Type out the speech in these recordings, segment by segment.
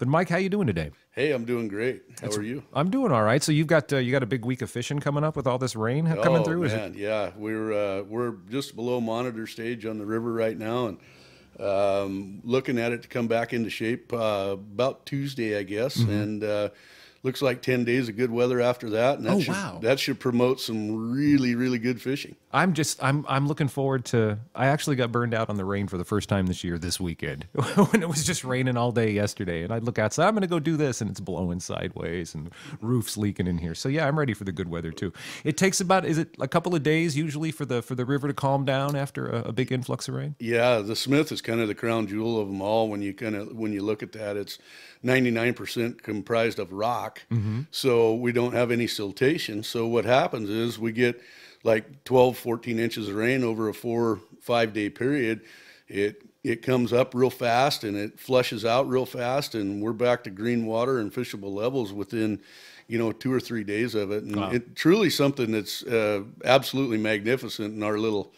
But Mike, how you doing today? Hey, I'm doing great. How are you? I'm doing all right. So you got a big week of fishing coming up with all this rain coming Oh through. Is it? man, yeah, we're just below monitor stage on the river right now, and looking at it to come back into shape about Tuesday, I guess, and looks like 10 days of good weather after that, and Oh wow. that should promote some really good fishing. I'm looking forward to. I actually got burned out on the rain for the first time this year this weekend when it was just raining all day yesterday, and I look outside. I'm going to go do this, and it's blowing sideways and roofs leaking in here. So yeah, I'm ready for the good weather too. It takes about is it a couple of days usually for the river to calm down after a big influx of rain? Yeah, the Smith is kind of the crown jewel of them all. When you look at that, it's 99% comprised of rock, so we don't have any siltation. So what happens is we get like 12, 14 inches of rain over a 4-5 day period. It comes up real fast and it flushes out real fast, and we're back to green water and fishable levels within 2 or 3 days of it. And Wow. it truly something that's absolutely magnificent in our little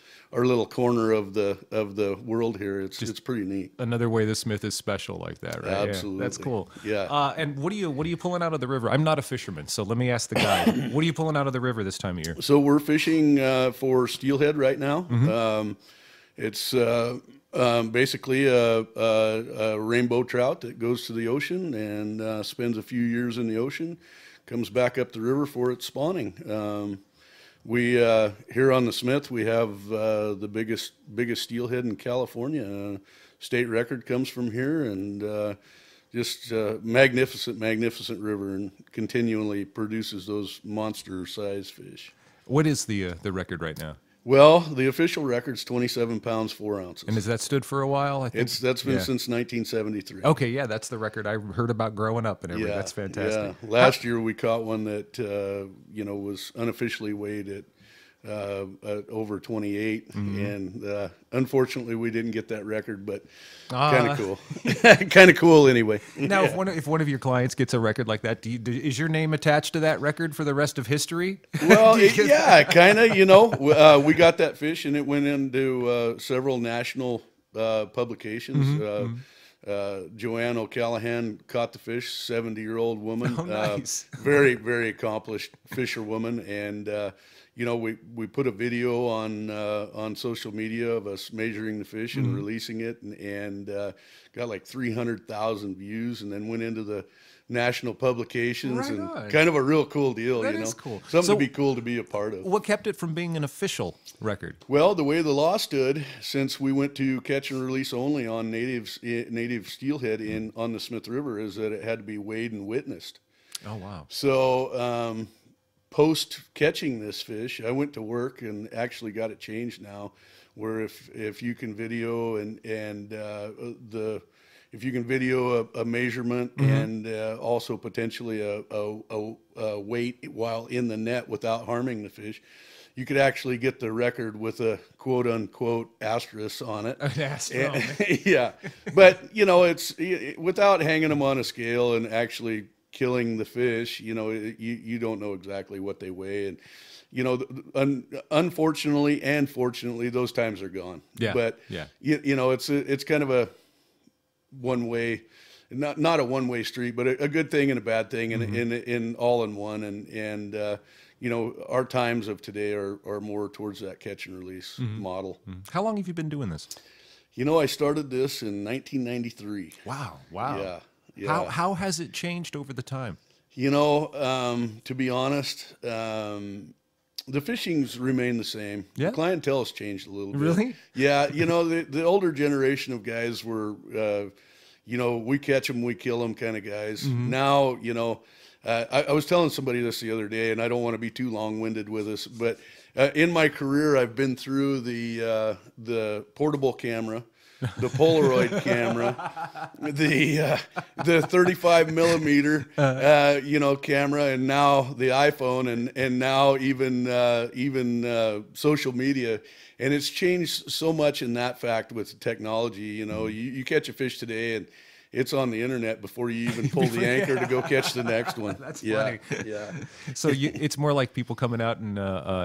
corner of the world here. It's pretty neat. Another way the Smith is special like that, right? Absolutely. Yeah, that's cool. Yeah. And what are you pulling out of the river? I'm not a fisherman, so let me ask the guy. What are you pulling out of the river this time of year? So we're fishing for steelhead right now. It's basically a rainbow trout that goes to the ocean and spends a few years in the ocean, comes back up the river for its spawning. We here on the Smith, we have the biggest steelhead in California. State record comes from here, and just magnificent river, and continually produces those monster-sized fish. What is the record right now? Well, the official record's 27 pounds 4 ounces. And has that stood for a while? I think That's been yeah. since 1973. Okay, yeah, that's the record I heard about growing up and everything. Yeah, That's fantastic. yeah. Last year we caught one that was unofficially weighed at over 28, and unfortunately we didn't get that record, but kind of cool. Kind of cool anyway. Now, Yeah. if one of your clients gets a record like that, is your name attached to that record for the rest of history? Well, yeah, kind of. We got that fish, and it went into several national publications. Joanne O'Callahan caught the fish, 70-year-old woman. Oh, nice. Very accomplished fisherwoman, and we put a video on social media of us measuring the fish and releasing it, and got like 300,000 views, and then went into the national publications. Right and on. kind of a real cool deal. That is cool. Something So- to be cool to be a part of. What kept it from being an official record? Well, the way the law stood, since we went to catch and release only on native steelhead on the Smith River, is that it had to be weighed and witnessed. Oh, wow. So post catching this fish, I went to work and actually got it changed now, where if you can video if you can video a measurement and also potentially a weight while in the net without harming the fish, you could actually get the record with a quote unquote asterisk on it. An asterisk. Yeah, but it's without hanging them on a scale and actually killing the fish. You don't know exactly what they weigh, and unfortunately and fortunately, those times are gone. Yeah, But yeah. it's kind of a one way, not a one way street, but a good thing and a bad thing, and in all in one. And our times of today are more towards that catch and release model. How long have you been doing this? I started this in 1993. Wow. Yeah. Yeah. How has it changed over the time? To be honest, the fishing's remained the same. Yeah? The clientele has changed a little bit. Really? Yeah. The older generation of guys were, we catch them, we kill them kind of guys. Now, I was telling somebody this the other day, and I don't want to be too long-winded with this, but in my career, I've been through the portable camera, the Polaroid camera, the 35 millimeter, camera, and now the iPhone, and now even social media, and it's changed so much in that fact with technology. You catch a fish today, it's on the internet before you even pull the anchor to go catch the next one. That's funny. Yeah. So it's more like people coming out and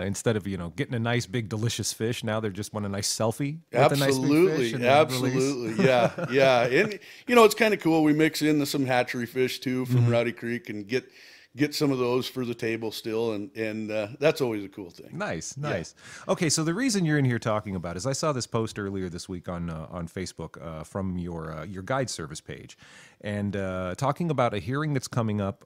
instead of getting a nice big delicious fish, now they're just want a nice selfie with a nice big fish and then release. Absolutely. Yeah. And it's kind of cool. We mix in some hatchery fish too from Rowdy Creek and get some of those for the table still, and that's always a cool thing. Nice. Okay, so the reason you're in here talking about is I saw this post earlier this week on Facebook from your guide service page, and talking about a hearing that's coming up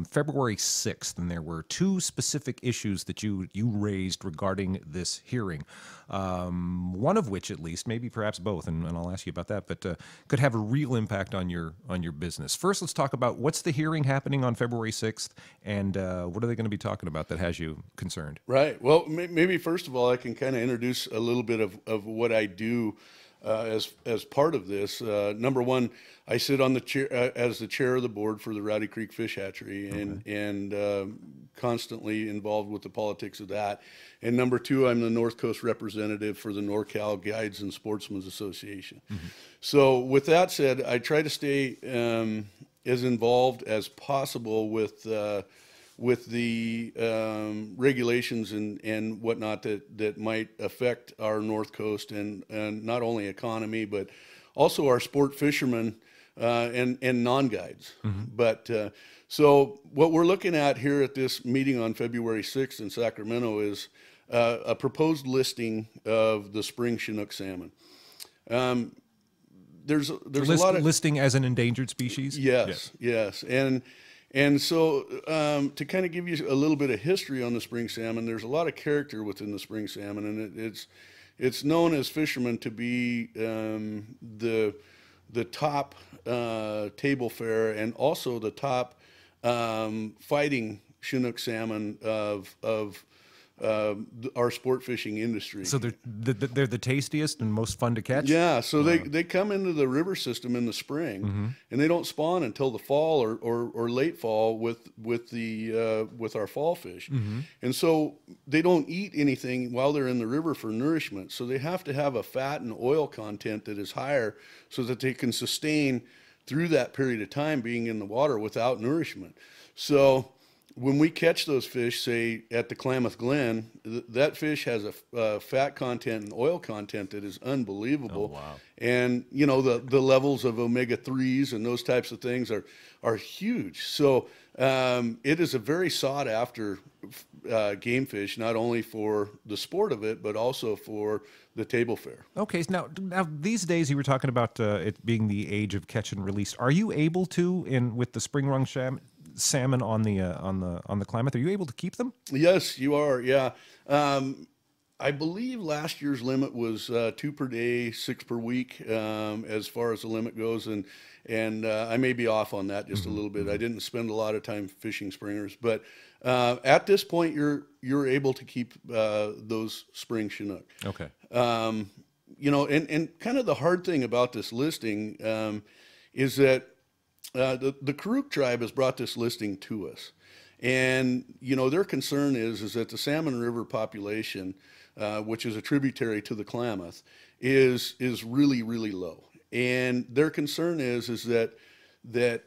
February 6th, and there were two specific issues that you raised regarding this hearing. One of which, at least, maybe perhaps both, and I'll ask you about that, but could have a real impact on your business. First, let's talk about what's the hearing happening on February 6th, and what are they going to be talking about that has you concerned? Right. Well, maybe first of all, I can kind of introduce a little bit of what I do as part of this. Number one, I sit on the chair as the chair of the board for the Rowdy Creek Fish Hatchery, and constantly involved with the politics of that. And number two, I'm the North Coast representative for the NorCal Guides and Sportsmen's Association. So with that said, I try to stay as involved as possible with the regulations and whatnot that might affect our North Coast and not only economy, but also our sport fishermen and non-guides. But so what we're looking at here at this meeting on February 6th in Sacramento is a proposed listing of the Spring Chinook salmon. There's a lot of listing as an endangered species. Yes. And so to kind of give you a little bit of history on the spring salmon, there's a lot of character within the spring salmon, and it's known as fishermen to be the top table fare and also the top fighting Chinook salmon of our sport fishing industry. So they're the tastiest and most fun to catch? Yeah, so they come into the river system in the spring, and they don't spawn until the fall or late fall with our fall fish. And so they don't eat anything while they're in the river for nourishment. So they have to have a fat and oil content that is higher so that they can sustain through that period of time being in the water without nourishment. So when we catch those fish, say at the Klamath Glen, that fish has a fat content and oil content that is unbelievable. Oh, wow. And the levels of omega-3s and those types of things are huge. So it is a very sought after game fish, not only for the sport of it, but also for the table fare. Okay, so now these days you were talking about it being the age of catch and release. Are you able to, with the spring rung salmon on the Klamath, are you able to keep them? Yes, you are. Yeah. I believe last year's limit was 2 per day, 6 per week, as far as the limit goes, and I may be off on that just a little bit. I didn't spend a lot of time fishing springers, but at this point, you're able to keep those spring Chinook. Okay. And kind of the hard thing about this listing is that the Karuk tribe has brought this listing to us, and their concern is that the Salmon River population, which is a tributary to the Klamath, is really, really low, and their concern is that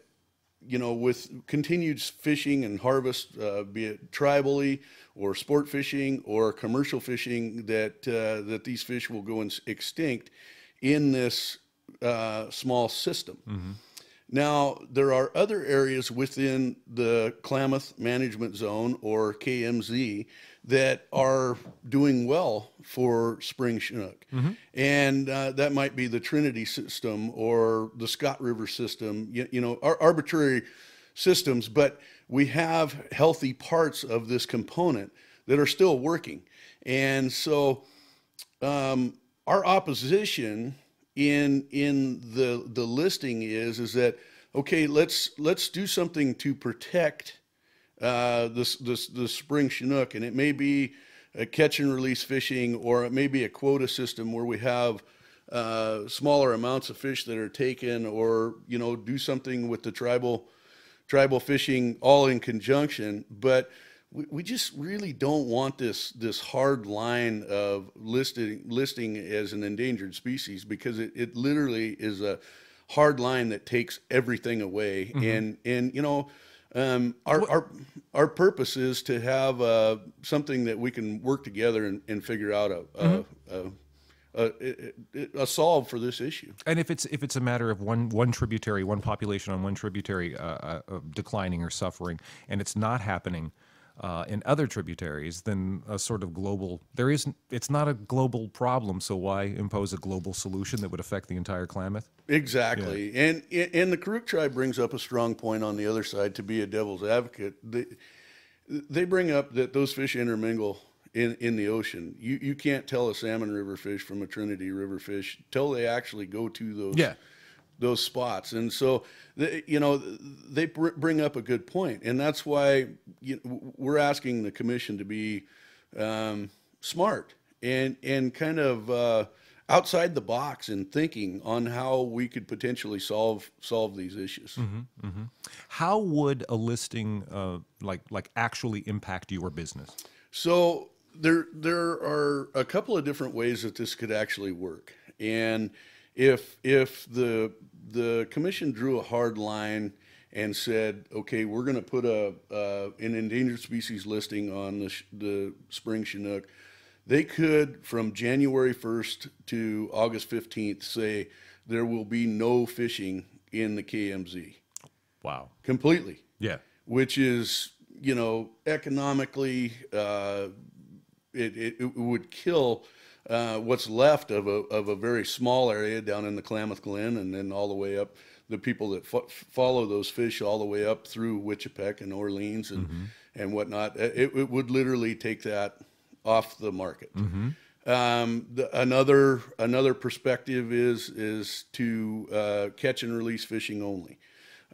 with continued fishing and harvest, be it tribally or sport fishing or commercial fishing, that these fish will go extinct in this small system. Now, there are other areas within the Klamath Management Zone, or KMZ, that are doing well for spring Chinook. And that might be the Trinity system or the Scott River system, arbitrary systems, but we have healthy parts of this component that are still working. And so our opposition in the listing is that, okay, let's do something to protect the spring Chinook, and it may be a catch and release fishing, or it may be a quota system where we have smaller amounts of fish that are taken, or do something with the tribal fishing all in conjunction. But we just really don't want this hard line of listing as an endangered species, because it literally is a hard line that takes everything away. And you know, our purpose is to have something that we can work together and figure out a solve for this issue. And if it's a matter of one tributary, one population on one tributary declining or suffering, and it's not happening in other tributaries, then a sort of global it's not a global problem. So why impose a global solution that would affect the entire Klamath? Exactly. Yeah. And the Karuk tribe brings up a strong point on the other side, to be a devil's advocate. They bring up that those fish intermingle in the ocean. You can't tell a salmon river fish from a Trinity River fish till they actually go to those spots. And so, they bring up a good point. And that's why we're asking the commission to be smart and kind of outside the box in thinking on how we could potentially solve these issues. How would a listing like actually impact your business? So there are a couple of different ways that this could actually work. And if the commission drew a hard line and said, okay, we're going to put an endangered species listing on the Spring Chinook, they could, from January 1st to August 15th, say there will be no fishing in the KMZ. Wow. Completely. Yeah. Which is, economically, it would kill what's left of a very small area down in the Klamath Glen, and then all the way up, the people that follow those fish all the way up through Wichipec and Orleans and whatnot. It would literally take that off the market. Another perspective is to catch and release fishing only,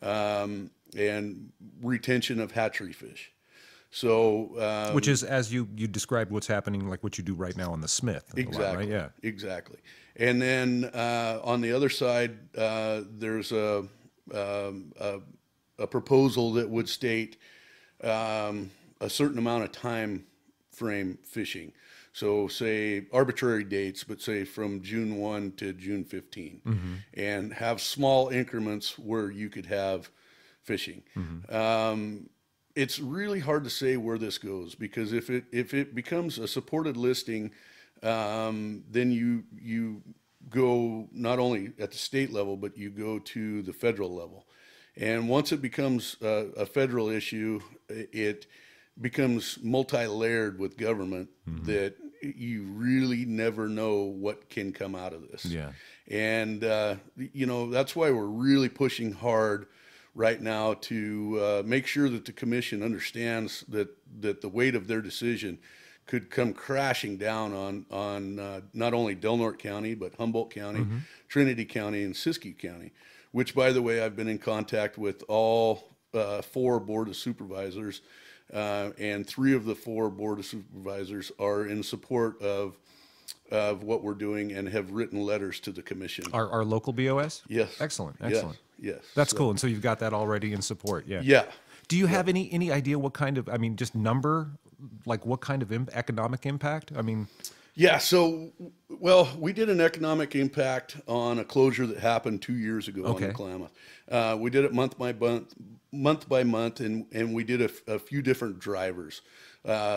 and retention of hatchery fish. So, which is, as you described, what's happening, like what you do right now on the Smith. Exactly. Lot, right? Yeah. Exactly. And then on the other side, there's a proposal that would state a certain amount of time frame fishing. So say arbitrary dates, but say from June 1 to June 15, and have small increments where you could have fishing. It's really hard to say where this goes, because if it becomes a supported listing, then you go not only at the state level, but you go to the federal level. And once it becomes a federal issue, it becomes multi-layered with government that you really never know what can come out of this. Yeah. And, that's why we're really pushing hard right now to make sure that the commission understands that the weight of their decision could come crashing down on not only Del Norte County, but Humboldt County, Trinity County, and Siskiyou County, which, by the way, I've been in contact with all 4 Board of Supervisors, and 3 of the 4 Board of Supervisors are in support of what we're doing and have written letters to the commission. Our local BOS? Yes. Excellent. Yes. That's cool. And so you've got that already in support. Yeah. Yeah. Do you have any idea what kind of, just number, like what kind of economic impact? Yeah. So, well, we did an economic impact on a closure that happened 2 years ago on the Klamath. We did it month by month, and we did a few different drivers,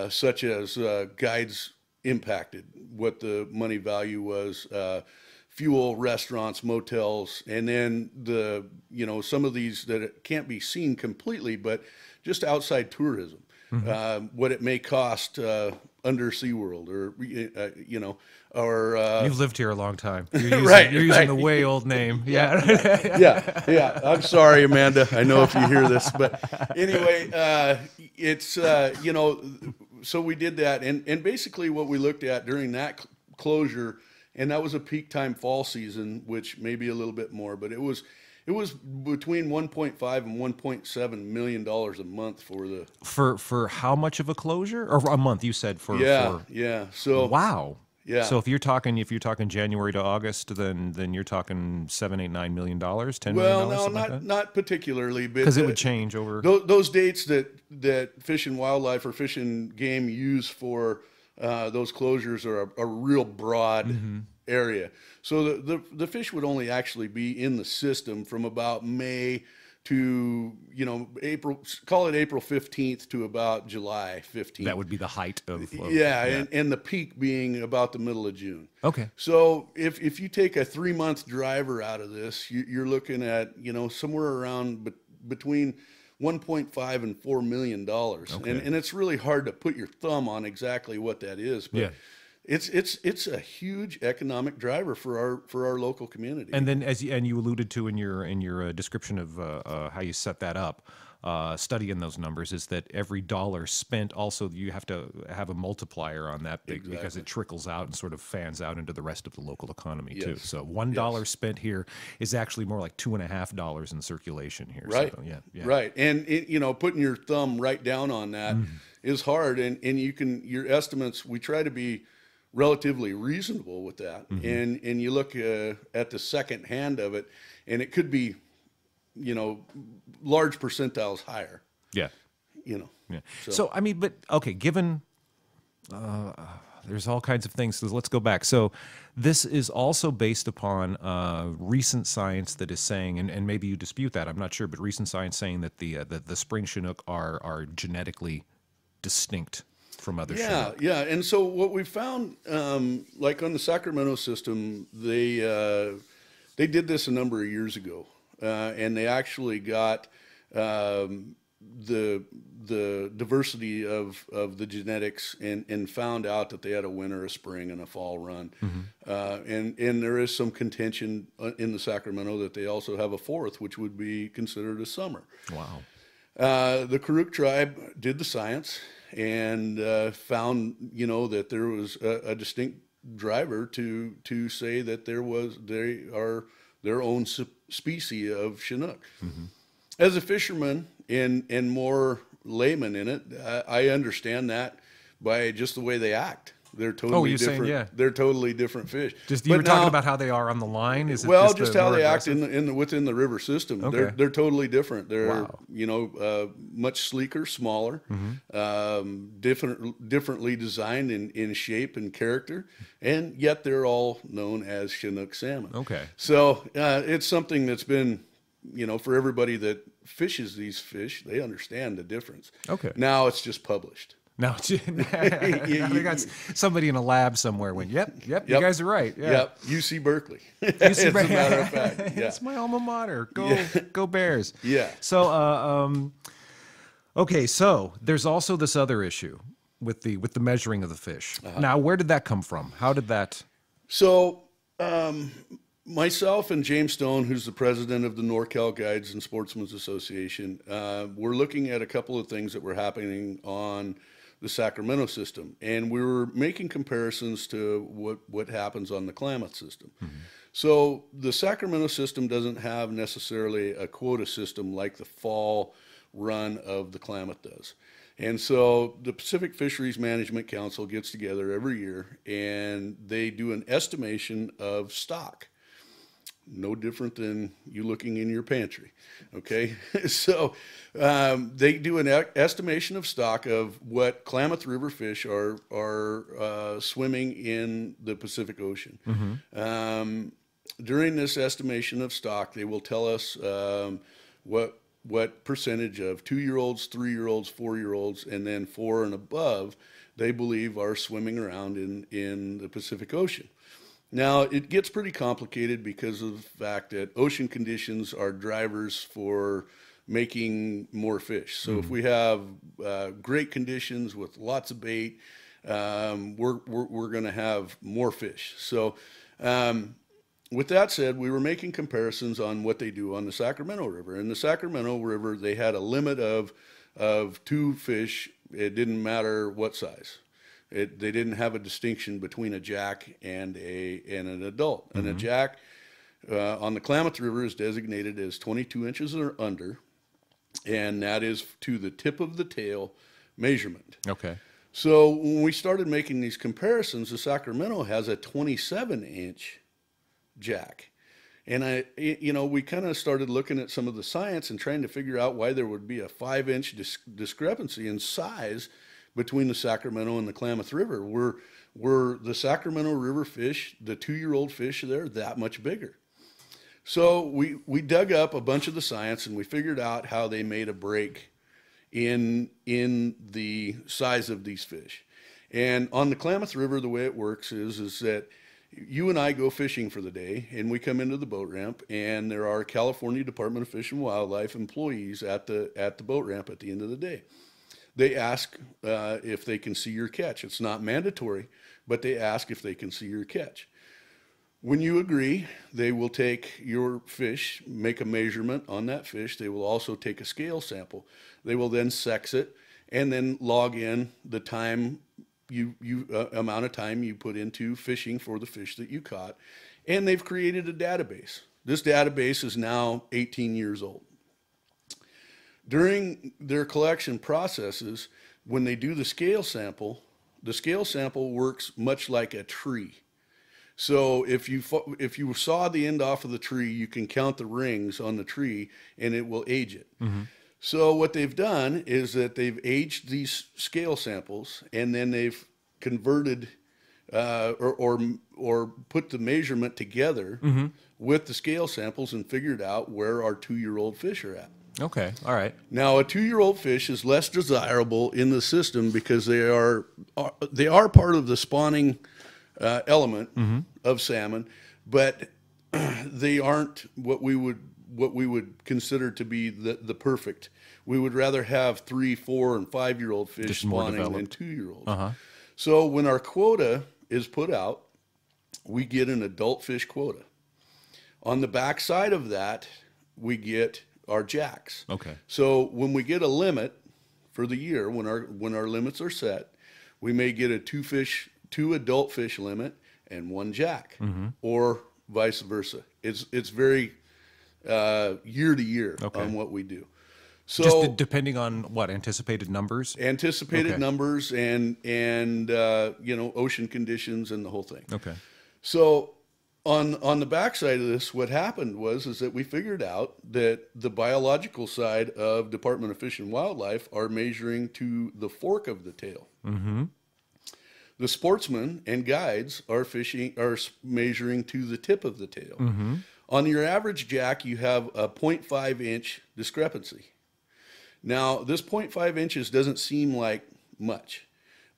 such as guides impacted, what the money value was, fuel, restaurants, motels, and then some of these that can't be seen completely, but just outside tourism, what it may cost under SeaWorld, or you've lived here a long time. You're using the way old name. Yeah. yeah. I'm sorry, Amanda. I know if you hear this, but anyway, it's so we did that, and basically what we looked at during that closure. And that was a peak time fall season, which may be a little bit more, but it was between 1.5 and 1.7 million dollars a month for how much of a closure, or a month? You said for yeah. So wow. Yeah. So if you're talking January to August, then you're talking $7, $8, $9 million, $10 million. Well, no, not particularly, because it would change over those dates that Fish and Wildlife or Fish and Game use for those closures are a real broad area. So the fish would only actually be in the system from about May to, April, call it April 15th to about July 15th. That would be the height of yeah. And the peak being about the middle of June. Okay. So if you take a 3-month driver out of this, you're looking at, somewhere around between 1.5 and $4 million. Okay. And it's really hard to put your thumb on exactly what that is. But it's a huge economic driver for our local community. And then and you alluded to in your description of how you set that up, studying those numbers, is that every dollar spent, also you have to have a multiplier on that because it trickles out and sort of fans out into the rest of the local economy too. So $1 spent here is actually more like $2.50 in circulation here. Right. So, Right. And putting your thumb right down on that is hard. And your estimates, we try to be relatively reasonable with that. And you look at the second hand of it, and it could be, large percentiles higher. Yeah. Yeah. So I mean, but okay, given there's all kinds of things. So let's go back. So this is also based upon recent science that is saying, and maybe you dispute that, I'm not sure, but recent science saying that the Spring Chinook are genetically distinct from other Chinook. Yeah. And so what we found, like on the Sacramento system, they did this a number of years ago, and they actually got the diversity of the genetics and found out that they had a winter, a spring, and a fall run. And there is some contention in the Sacramento that they also have a fourth, which would be considered a summer. Wow. The Karuk tribe did the science and found, that there was a distinct driver to say that they are their own species of Chinook. As a fisherman and more layman in it, I understand that by just the way they act. They're totally different. Saying, They're totally different fish. Just you were talking about how they are on the line. Is it just how they act within the river system. Okay. They're totally different. They're much sleeker, smaller, differently designed in shape and character, and yet they're all known as Chinook salmon. Okay. So it's something that's been, for everybody that fishes these fish, they understand the difference. Okay. Now it's just published. No, they got somebody in a lab somewhere went, yep, you guys are right. Yeah. Yep, UC Berkeley. As a matter of fact. Yeah. It's my alma mater. Go Bears. Yeah. So, okay, so there's also this other issue with the measuring of the fish. Now, where did that come from? How did that? So, myself and James Stone, who's the president of the NorCal Guides and Sportsmen's Association, we're looking at a couple of things that were happening on the Sacramento system, and we were making comparisons to what happens on the Klamath system. So the Sacramento system doesn't have necessarily a quota system like the fall run of the Klamath does. And so the Pacific Fisheries Management Council gets together every year, and they do an estimation of stock. No different than you looking in your pantry, okay? So they do an estimation of stock of what Klamath River fish are swimming in the Pacific Ocean. During this estimation of stock, they will tell us what percentage of 2-year-olds, 3-year-olds, 4-year-olds, and then 4 and above they believe are swimming around in the Pacific Ocean. Now, it gets pretty complicated because of the fact that ocean conditions are drivers for making more fish. So if we have great conditions with lots of bait, we're going to have more fish. So with that said, we were making comparisons on what they do on the Sacramento River. In the Sacramento River, they had a limit of 2 fish. It didn't matter what size. They didn't have a distinction between a jack and an adult. And a jack on the Klamath River is designated as 22 inches or under, and that is to the tip of the tail measurement. Okay. So when we started making these comparisons, the Sacramento has a 27-inch jack. And we kind of started looking at some of the science and trying to figure out why there would be a 5-inch discrepancy in size between the Sacramento and the Klamath River. were the Sacramento River fish, the 2-year-old fish there, that much bigger. So we dug up a bunch of the science and we figured out how they made a break in the size of these fish. And on the Klamath River, the way it works is that you and I go fishing for the day, and we come into the boat ramp, and there are California Department of Fish and Wildlife employees at the boat ramp at the end of the day. They ask if they can see your catch. It's not mandatory, but they ask if they can see your catch. When you agree, they will take your fish, make a measurement on that fish. They will also take a scale sample. They will then sex it and then log in the time amount of time you put into fishing for the fish that you caught. And they've created a database. This database is now 18 years old. During their collection processes, when they do the scale sample works much like a tree. So if you saw the end off of the tree, you can count the rings on the tree and it will age it. Mm-hmm. So what they've done is that they've aged these scale samples and then they've converted or put the measurement together mm-hmm. with the scale samples and figured out where our 2-year-old fish are at. Okay, all right. Now, a 2-year-old fish is less desirable in the system because they are part of the spawning element mm-hmm. of salmon, but they aren't what we would consider to be the perfect. We would rather have 3, 4, and 5-year-old fish spawning than 2-year-olds. Uh-huh. So when our quota is put out, we get an adult fish quota. On the back side of that, we get our jacks. Okay. So when we get a limit for the year, when our limits are set, we may get a 2 adult fish limit and 1 jack, mm-hmm. or vice versa. It's very year to year on what we do. So just depending on what anticipated numbers, numbers, and ocean conditions and the whole thing. Okay. So on the backside of this, what happened is that we figured out that the biological side of Department of Fish and Wildlife are measuring to the fork of the tail. Mm-hmm. The sportsmen and guides are measuring to the tip of the tail. Mm-hmm. On your average jack, you have a 0.5 inch discrepancy. Now, this 0.5 inches doesn't seem like much,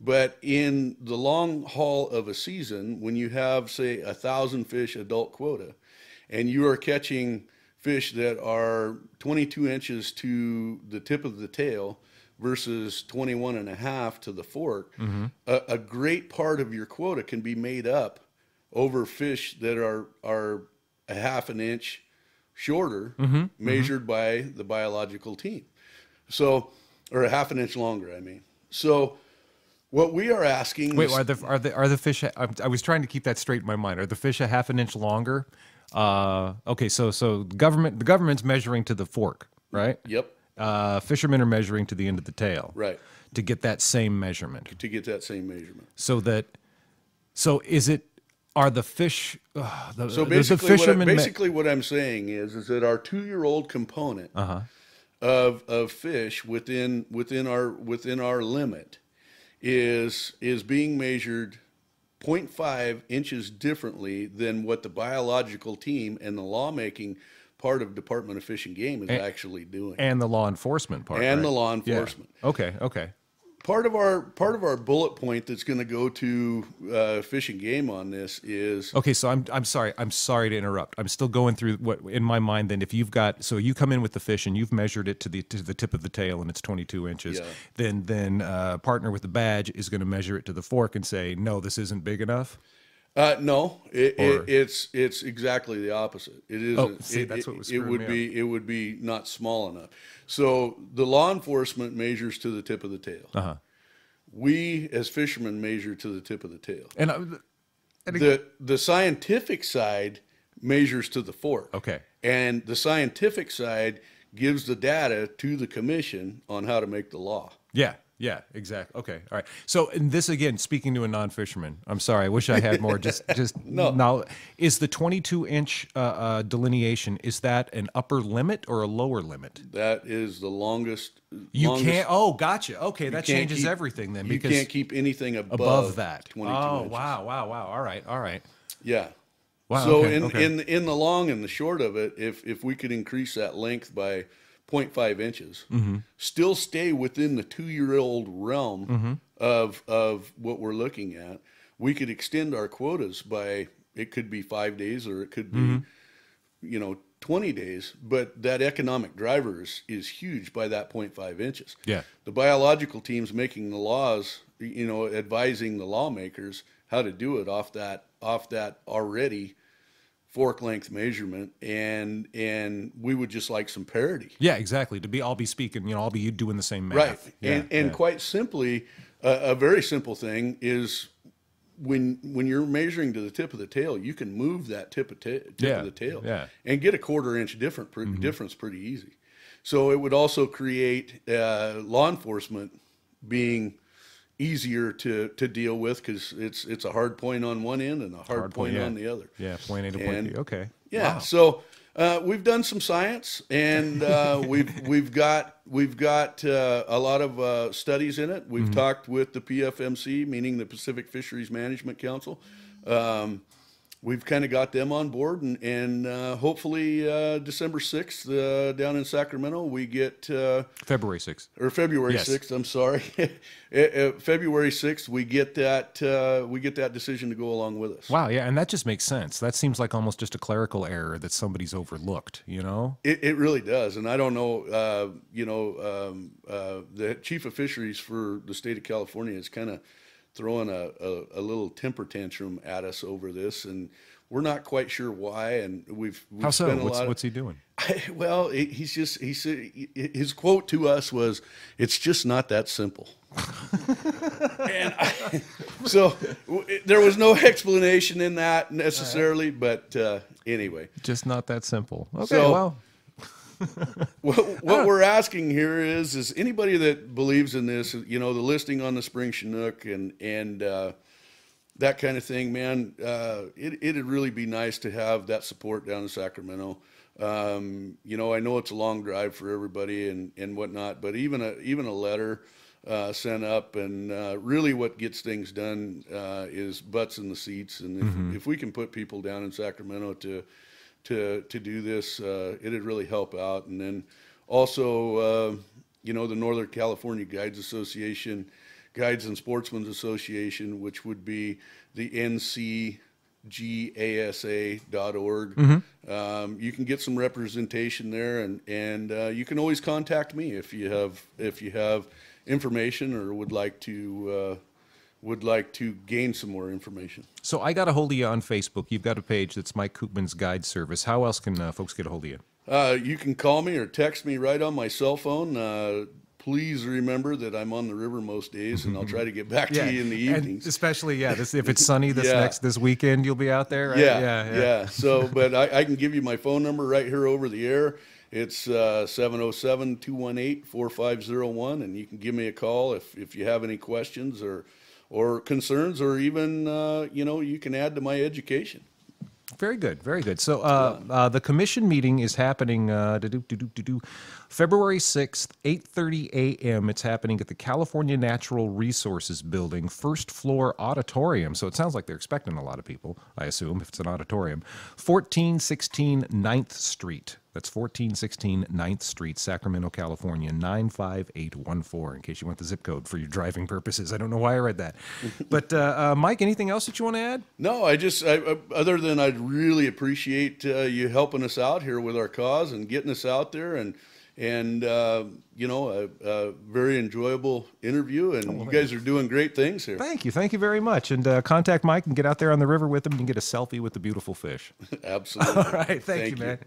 but in the long haul of a season, when you have, say, 1,000 fish adult quota, and you are catching fish that are 22 inches to the tip of the tail versus 21 and a half to the fork, mm-hmm. a great part of your quota can be made up over fish that are a half an inch shorter, mm-hmm. measured mm-hmm. by the biological team. So, or a half an inch longer, I mean. So what we are asking... Wait, are the fish... I was trying to keep that straight in my mind. Are the fish a half an inch longer? Okay, so the government's measuring to the fork, right? Yep. Fishermen are measuring to the end of the tail. Right. To get that same measurement. So is it... Are the fish... basically what I'm saying is that our 2-year-old component... Uh-huh. Of fish within our limit is being measured 0.5 inches differently than what the biological team and the lawmaking part of Department of Fish and Game is actually doing, and the law enforcement part, and right? The law enforcement. Yeah. Okay. Part of our bullet point that's going to go to Fish and Game on this is... Okay, so I'm sorry to interrupt. I'm still going through what in my mind. Then if you've got, so you come in with the fish and you've measured it to the tip of the tail and it's 22 inches, yeah. Then partner with the badge is going to measure it to the fork and say, no, this isn't big enough. No, it's exactly the opposite. It isn't. Oh, see, that's what was screwing me up. It would be not small enough. So the law enforcement measures to the tip of the tail. Uh-huh. We, as fishermen, measure to the tip of the tail. And the scientific side measures to the fork. Okay. And the scientific side gives the data to the commission on how to make the law. Yeah. Yeah, exactly. Okay, all right. So, and this again, speaking to a non-fisherman, I'm sorry, I wish I had more. Just No. now, is the 22-inch delineation, is that an upper limit or a lower limit? That is the longest. You can't. Oh, gotcha. Okay, that can't changes keep- everything then, You because can't keep anything above that. 22 Oh, inches. wow. All right. Yeah. Wow. So okay. in the long and the short of it, if we could increase that length by 0.5 inches, still stay within the 2-year-old realm of what we're looking at, we could extend our quotas by, it could be 5 days or it could be 20 days, but that economic driver is huge by that 0.5 inches. Yeah. The biological team's making the laws, advising the lawmakers how to do it off that already fork length measurement, and we would just like some parity. Yeah, exactly. I'll be speaking, I'll be doing the same math. Right. Yeah, And quite simply, a very simple thing is when you're measuring to the tip of the tail, you can move that tip of the tail and get a 1/4 inch difference pretty easy. So it would also create law enforcement being easier to deal with, because it's a hard point on one end and a hard point on the other. Yeah, point A to point B. Okay. Yeah. Wow. So we've done some science, and we've got a lot of studies in it. We've talked with the PFMC, meaning the Pacific Fisheries Management Council. We've kind of got them on board, and hopefully December 6th down in Sacramento we get February 6th. or February Yes. 6th. I'm sorry, February 6th we get that decision to go along with us. Wow, yeah, and that just makes sense. That seems like almost just a clerical error that somebody's overlooked, It really does, and I don't know. The chief of fisheries for the state of California is kind of throwing a little temper tantrum at us over this, and we're not quite sure why. And we've How so? spent a lot. What's he doing? Well, he said his quote to us was, "It's just not that simple." So there was no explanation in that necessarily, but anyway, Just not that simple. Okay, So- well, what we're asking here is anybody that believes in this, the listing on the Spring Chinook and that kind of thing, man, it'd really be nice to have that support down in Sacramento. I know it's a long drive for everybody and whatnot, but even a letter sent up, and really what gets things done is butts in the seats. And if we can put people down in Sacramento to do this, it'd really help out. And then also, the Northern California Guides Association, Guides and Sportsmen's Association, which would be the ncgasa.org. You can get some representation there, and you can always contact me if you have information or would like to gain some more information. so I got a hold of you on Facebook. You've got a page that's Mike Coopman's Guide Service. How else can folks get a hold of you? You can call me or text me right on my cell phone. Please remember that I'm on the river most days, and I'll try to get back to you in the evenings. And especially, if it's sunny Yeah. this weekend, you'll be out there, right? Yeah. So, but I can give you my phone number right here over the air. It's 707-218-4501, and you can give me a call if you have any questions or concerns, or even you can add to my education. Very good, very good. So the commission meeting is happening February 6th, 8:30 a.m. It's happening at the California Natural Resources Building, first floor auditorium. So it sounds like they're expecting a lot of people, I assume, if it's an auditorium. 1416 9th Street. That's 1416 9th Street, Sacramento, California, 95814, in case you want the zip code for your driving purposes. I don't know why I read that. But, Mike, anything else that you want to add? No, other than I'd really appreciate you helping us out here with our cause and getting us out there, and a very enjoyable interview, and you guys are doing great things here. Thank you very much. And contact Mike and get out there on the river with him and get a selfie with the beautiful fish. Absolutely. All right, thank you, man.